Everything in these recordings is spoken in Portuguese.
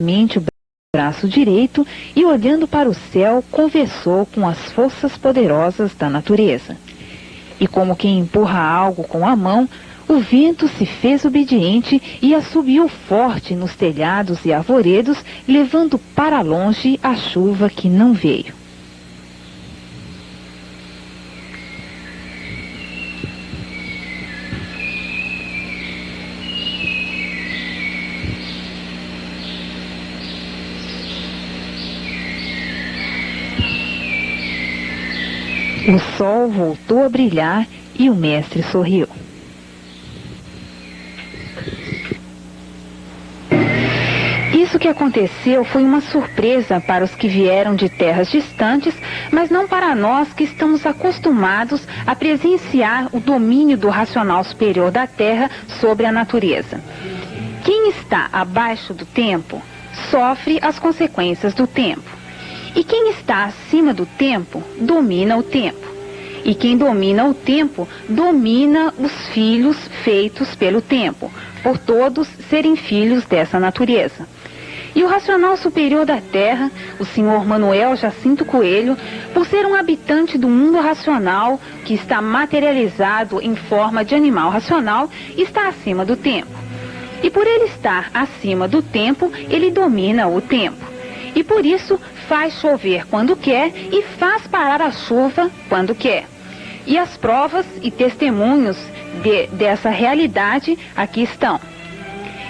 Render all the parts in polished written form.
o braço direito e, olhando para o céu, conversou com as forças poderosas da natureza. E como quem empurra algo com a mão, o vento se fez obediente e assobiou forte nos telhados e arvoredos, levando para longe a chuva que não veio. O sol voltou a brilhar e o mestre sorriu. Isso que aconteceu foi uma surpresa para os que vieram de terras distantes, mas não para nós que estamos acostumados a presenciar o domínio do racional superior da Terra sobre a natureza. Quem está abaixo do tempo sofre as consequências do tempo. E quem está acima do tempo, domina o tempo. E quem domina o tempo, domina os filhos feitos pelo tempo, por todos serem filhos dessa natureza. E o racional superior da Terra, o senhor Manuel Jacinto Coelho, por ser um habitante do mundo racional, que está materializado em forma de animal racional, está acima do tempo. E por ele estar acima do tempo, ele domina o tempo. E por isso faz chover quando quer e faz parar a chuva quando quer. E as provas e testemunhos dessa realidade aqui estão.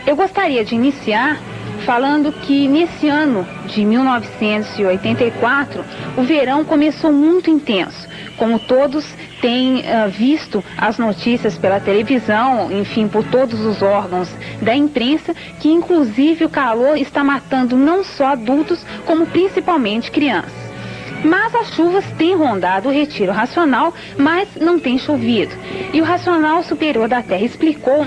Eu gostaria de iniciar falando que nesse ano de 1984, o verão começou muito intenso. Como todos têm visto as notícias pela televisão, enfim, por todos os órgãos da imprensa, que inclusive o calor está matando não só adultos, como principalmente crianças. Mas as chuvas têm rondado o retiro racional, mas não tem chovido. E o racional superior da Terra explicou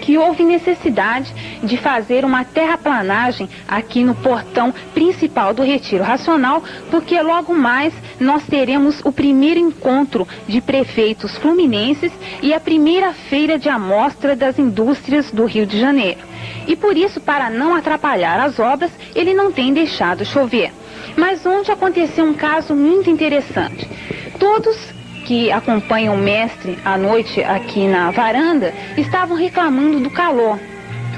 que houve necessidade de fazer uma terraplanagem aqui no portão principal do Retiro Racional, porque logo mais nós teremos o primeiro encontro de prefeitos fluminenses e a primeira feira de amostra das indústrias do Rio de Janeiro. E por isso, para não atrapalhar as obras, ele não tem deixado chover. Mas ontem aconteceu um caso muito interessante. Todos que acompanham o mestre à noite aqui na varanda estavam reclamando do calor.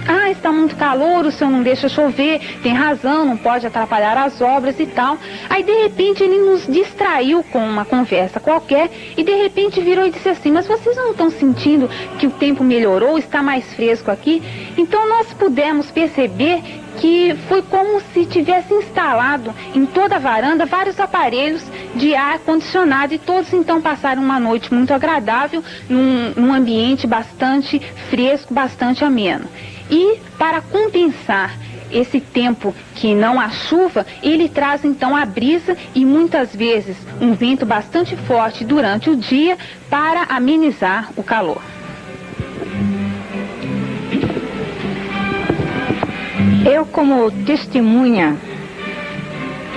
Ah, está muito calor, o senhor não deixa chover, tem razão, não pode atrapalhar as obras e tal. Aí de repente ele nos distraiu com uma conversa qualquer e de repente virou e disse assim: mas vocês não estão sentindo que o tempo melhorou, está mais fresco aqui? Então nós pudemos perceber que foi como se tivesse instalado em toda a varanda vários aparelhos de ar condicionado e todos então passaram uma noite muito agradável num ambiente bastante fresco, bastante ameno. E para compensar esse tempo que não há chuva, ele traz então a brisa e muitas vezes um vento bastante forte durante o dia para amenizar o calor. Eu, como testemunha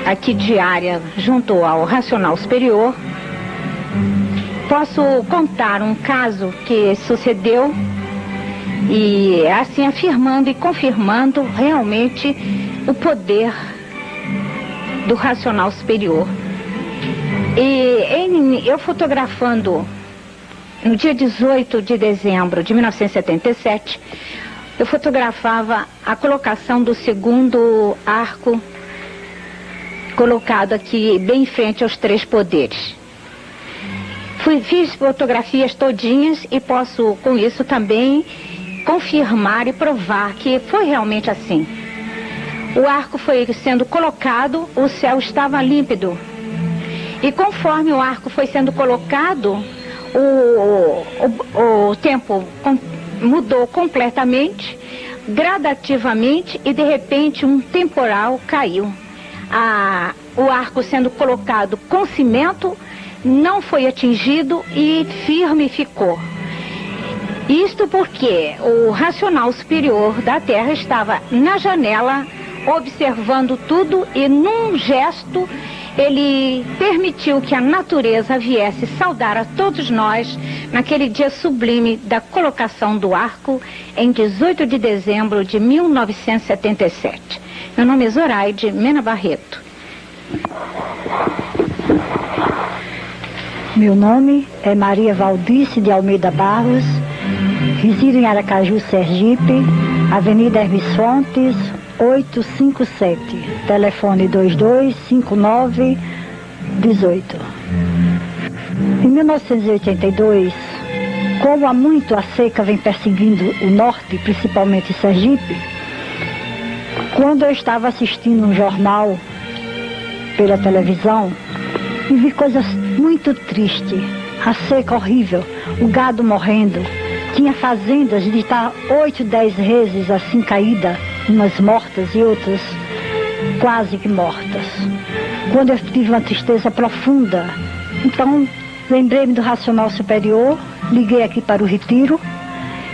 aqui diária junto ao Racional Superior, posso contar um caso que sucedeu e assim afirmando e confirmando realmente o poder do Racional Superior. E eu fotografando no dia 18 de dezembro de 1977, eu fotografava a colocação do segundo arco colocado aqui bem em frente aos três poderes. Fiz fotografias todinhas e posso com isso também confirmar e provar que foi realmente assim. O arco foi sendo colocado, o céu estava límpido. E conforme o arco foi sendo colocado, o tempo mudou completamente, gradativamente, e de repente um temporal caiu. O arco sendo colocado com cimento não foi atingido e firme ficou. Isto porque o racional superior da Terra estava na janela observando tudo e num gesto ele permitiu que a natureza viesse saudar a todos nós naquele dia sublime da colocação do arco em 18 de dezembro de 1977. Meu nome é Zoraide Mena Barreto. Meu nome é Maria Valdice de Almeida Barros, resido em Aracaju, Sergipe, Avenida Hermes Fontes, 857, telefone 2259-18. Em 1982, como há muito a seca vem perseguindo o norte, principalmente Sergipe, quando eu estava assistindo um jornal pela televisão, e vi coisas muito tristes, a seca horrível, o gado morrendo, tinha fazendas de estar 8, 10 vezes assim caída, umas mortas e outras quase que mortas. Quando eu tive uma tristeza profunda, então lembrei-me do Racional Superior, liguei aqui para o Retiro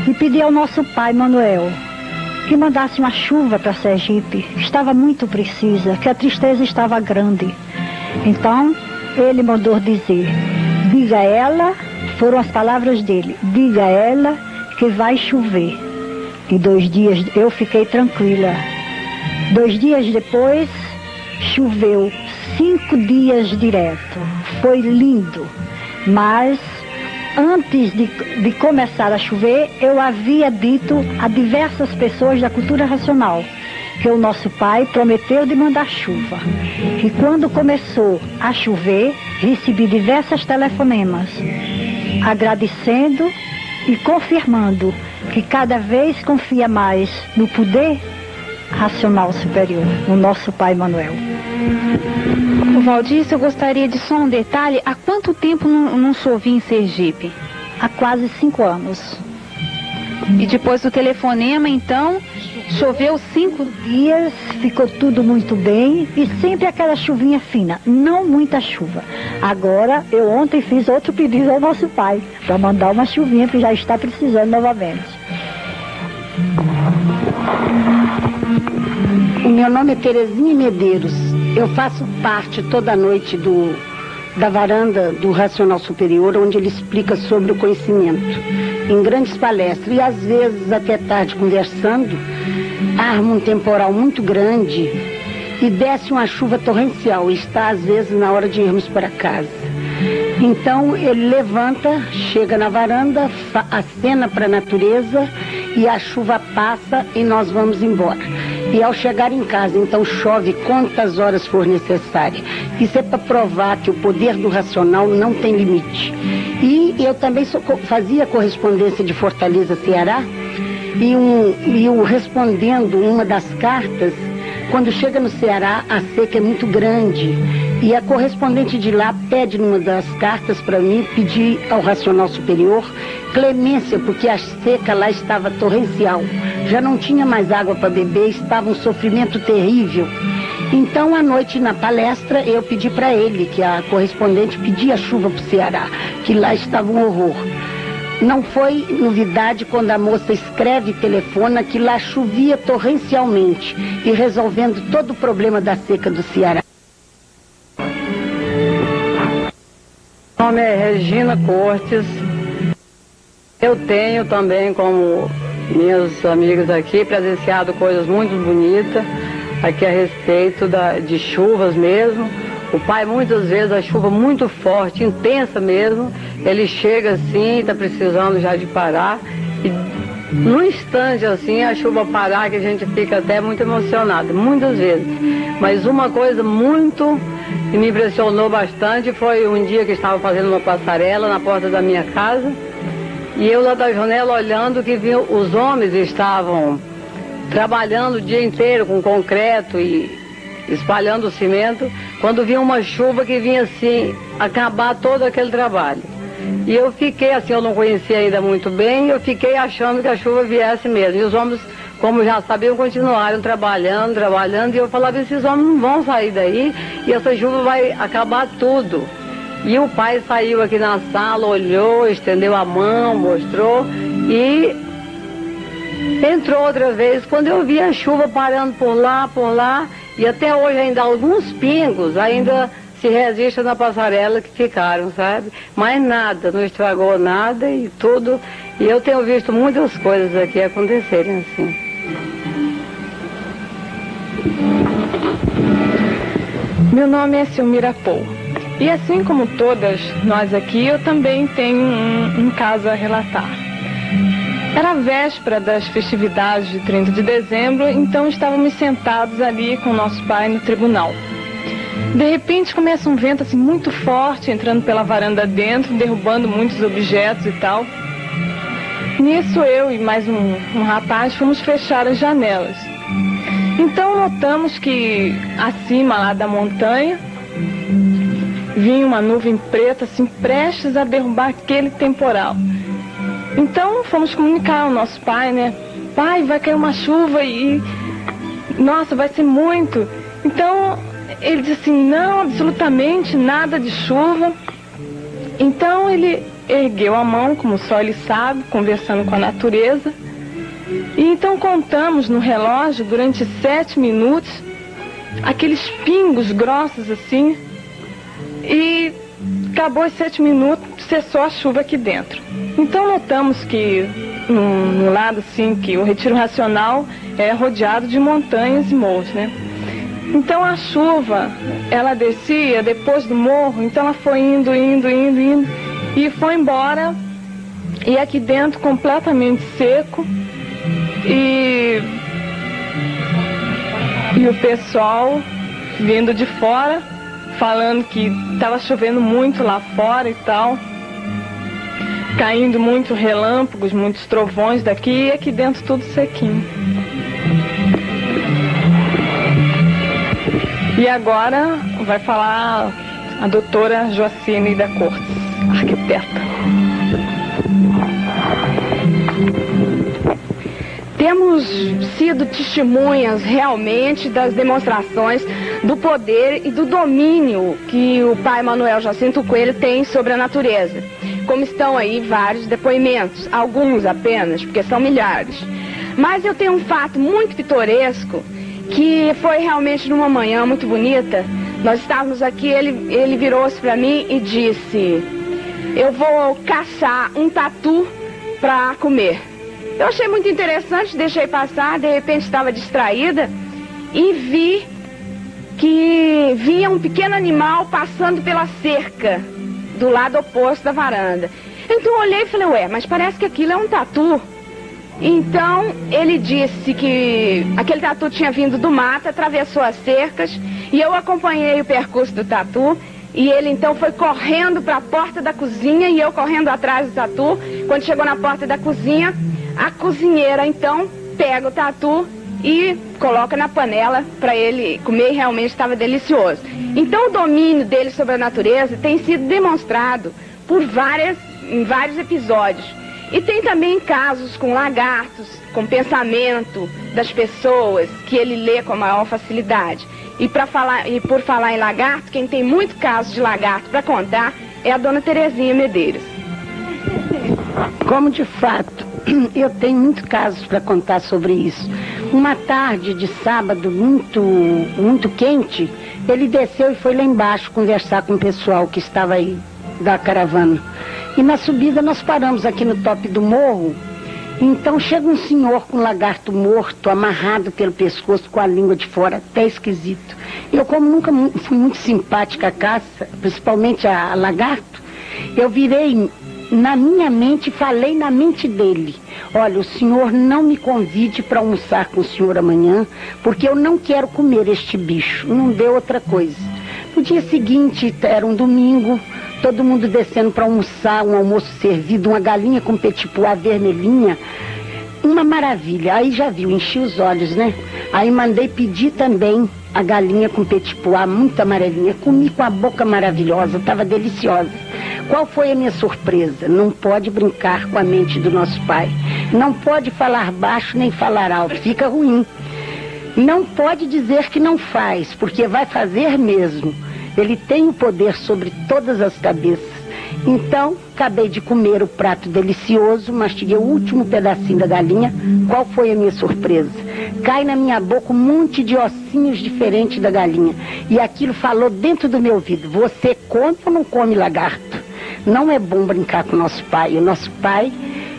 e pedi ao nosso pai Manuel que mandasse uma chuva para Sergipe, estava muito precisa, que a tristeza estava grande. Então ele mandou dizer, diga a ela, foram as palavras dele, diga a ela que vai chover. E 2 dias eu fiquei tranquila. 2 dias depois, choveu 5 dias direto. Foi lindo. Mas antes de começar a chover, eu havia dito a diversas pessoas da cultura racional que o nosso pai prometeu de mandar chuva. E quando começou a chover, recebi diversos telefonemas, agradecendo e confirmando que cada vez confia mais no poder racional superior, no nosso pai Manuel. Valdice, eu gostaria de só um detalhe. Há quanto tempo não chovia em Sergipe? Há quase 5 anos. E depois do telefonema, então, choveu 5 dias, ficou tudo muito bem e sempre aquela chuvinha fina, não muita chuva. Agora, eu ontem fiz outro pedido ao nosso pai, para mandar uma chuvinha que já está precisando novamente. O meu nome é Terezinha Medeiros. Eu faço parte toda noite da varanda do Racional Superior, onde ele explica sobre o conhecimento, em grandes palestras, e às vezes até tarde conversando, arma um temporal muito grande e desce uma chuva torrencial, e está às vezes na hora de irmos para casa. Então ele levanta, chega na varanda, acena para a natureza e a chuva passa e nós vamos embora. E ao chegar em casa, então chove quantas horas for necessária. Isso é para provar que o poder do racional não tem limite. E eu também fazia correspondência de Fortaleza, Ceará, e eu respondendo uma das cartas, quando chega no Ceará, a seca é muito grande. E a correspondente de lá pede numa das cartas para mim, pedir ao Racional Superior clemência, porque a seca lá estava torrencial. Já não tinha mais água para beber, estava um sofrimento terrível. Então, à noite, na palestra, eu pedi para ele, que a correspondente pedia chuva para o Ceará, que lá estava um horror. Não foi novidade quando a moça escreve e telefona que lá chovia torrencialmente e resolvendo todo o problema da seca do Ceará. Meu nome é Regina Cortes. Eu tenho também, como meus amigos aqui, presenciado coisas muito bonitas aqui a respeito de chuvas mesmo. O pai, muitas vezes, a chuva muito forte, intensa mesmo, ele chega assim, está precisando já de parar, e num instante assim, a chuva parar, que a gente fica até muito emocionado, muitas vezes. Mas uma coisa muito que me impressionou bastante foi um dia que estava fazendo uma passarela na porta da minha casa, e eu lá da janela olhando que vi, os homens estavam trabalhando o dia inteiro com concreto e espalhando o cimento, quando vinha uma chuva que vinha assim, acabar todo aquele trabalho. E eu fiquei assim, eu não conhecia ainda muito bem, eu fiquei achando que a chuva viesse mesmo. E os homens, como já sabiam, continuaram trabalhando, e eu falava, esses homens não vão sair daí, e essa chuva vai acabar tudo. E o pai saiu aqui na sala, olhou, estendeu a mão, mostrou, e entrou outra vez. Quando eu vi a chuva parando por lá, e até hoje ainda alguns pingos ainda se resistem na passarela que ficaram, sabe? Mas nada, não estragou nada e tudo. E eu tenho visto muitas coisas aqui acontecerem assim. Meu nome é Silmira Pou. E assim como todas nós aqui, eu também tenho um caso a relatar. Era a véspera das festividades de 30 de dezembro, então estávamos sentados ali com nosso pai no tribunal. De repente começa um vento assim muito forte, entrando pela varanda dentro, derrubando muitos objetos e tal. Nisso eu e mais um rapaz fomos fechar as janelas. Então notamos que acima lá da montanha vinha uma nuvem preta assim prestes a derrubar aquele temporal. Então fomos comunicar ao nosso pai, né? Pai, vai cair uma chuva e... nossa, vai ser muito. Então ele disse assim, não, absolutamente nada de chuva. Então ele ergueu a mão, como só ele sabe, conversando com a natureza. E então contamos no relógio, durante 7 minutos, aqueles pingos grossos assim. E acabou os 7 minutos, cessou a chuva aqui dentro. Então notamos que no lado assim, que o Retiro Racional é rodeado de montanhas e morros, né? Então a chuva, ela descia depois do morro, então ela foi indo e foi embora. E aqui dentro completamente seco. E o pessoal vindo de fora, falando que estava chovendo muito lá fora e tal. Caindo muito relâmpagos, muitos trovões daqui e aqui dentro tudo sequinho. E agora vai falar a doutora Joacine da Cortes, arquiteta. Temos sido testemunhas realmente das demonstrações do poder e do domínio que o pai Manuel Jacinto Coelho tem sobre a natureza. Como estão aí vários depoimentos, alguns apenas, porque são milhares. Mas eu tenho um fato muito pitoresco, que foi realmente numa manhã muito bonita. Nós estávamos aqui, ele virou-se para mim e disse, eu vou caçar um tatu para comer. Eu achei muito interessante, deixei passar, de repente estava distraída e vi que vinha um pequeno animal passando pela cerca do lado oposto da varanda. Então eu olhei e falei, ué, mas parece que aquilo é um tatu. Então ele disse que aquele tatu tinha vindo do mato, atravessou as cercas e eu acompanhei o percurso do tatu. E ele então foi correndo para a porta da cozinha e eu correndo atrás do tatu. Quando chegou na porta da cozinha, a cozinheira então pega o tatu e coloca na panela para ele comer, e realmente estava delicioso. Então o domínio dele sobre a natureza tem sido demonstrado em vários episódios. E tem também casos com lagartos, com pensamento das pessoas, que ele lê com a maior facilidade. E por falar em lagarto, quem tem muito caso de lagarto para contar é a dona Terezinha Medeiros. Como de fato, eu tenho muitos casos para contar sobre isso. Uma tarde de sábado muito quente, ele desceu e foi lá embaixo conversar com o pessoal que estava aí da caravana. E na subida nós paramos aqui no tope do morro. Então chega um senhor com um lagarto morto, amarrado pelo pescoço, com a língua de fora, até esquisito. Eu, como nunca fui muito simpática à caça, principalmente a lagarto, eu virei na minha mente e falei na mente dele. Olha, o senhor não me convide para almoçar com o senhor amanhã, porque eu não quero comer este bicho. Não deu outra coisa. No dia seguinte, era um domingo, todo mundo descendo para almoçar, um almoço servido, uma galinha com petit pois vermelhinha, uma maravilha. Aí já viu, enchi os olhos, né? Aí mandei pedir também a galinha com petit pois, muito amarelinha. Comi com a boca maravilhosa, estava deliciosa. Qual foi a minha surpresa? Não pode brincar com a mente do nosso pai. Não pode falar baixo nem falar alto, fica ruim. Não pode dizer que não faz, porque vai fazer mesmo. Ele tem o poder sobre todas as cabeças. Então, acabei de comer o prato delicioso, mastiguei o último pedacinho da galinha. Qual foi a minha surpresa? Cai na minha boca um monte de ossinhos diferentes da galinha. E aquilo falou dentro do meu ouvido: você come ou não come lagarto? Não é bom brincar com o nosso pai. O nosso pai,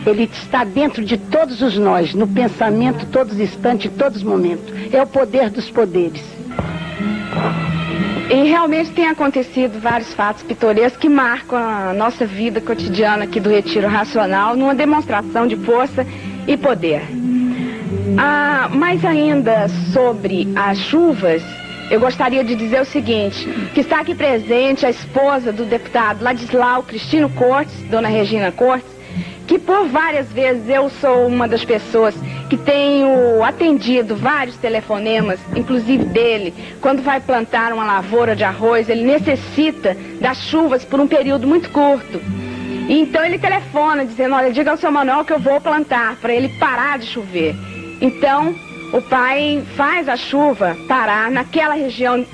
ele está dentro de todos os nós, no pensamento, todos os instantes, todos os momentos. É o poder dos poderes. E realmente tem acontecido vários fatos pitorescos que marcam a nossa vida cotidiana aqui do Retiro Racional numa demonstração de força e poder. Mais ainda sobre as chuvas, eu gostaria de dizer o seguinte, que está aqui presente a esposa do deputado Ladislau Cristino Cortes, dona Regina Cortes, que por várias vezes eu sou uma das pessoas que tenho atendido vários telefonemas, inclusive dele, quando vai plantar uma lavoura de arroz, ele necessita das chuvas por um período muito curto. E então ele telefona dizendo, olha, diga ao seu Manuel que eu vou plantar, para ele parar de chover. Então, o pai faz a chuva parar naquela região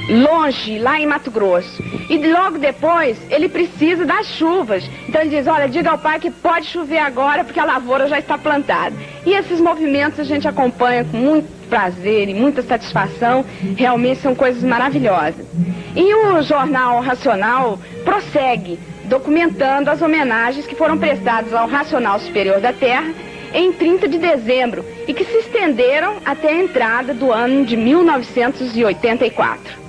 longe, lá em Mato Grosso. E logo depois, ele precisa das chuvas. Então ele diz, olha, diga ao pai que pode chover agora porque a lavoura já está plantada. E esses movimentos a gente acompanha com muito prazer e muita satisfação. Realmente são coisas maravilhosas. E o Jornal Racional prossegue documentando as homenagens que foram prestadas ao Racional Superior da Terra em 30 de dezembro e que se estenderam até a entrada do ano de 1984.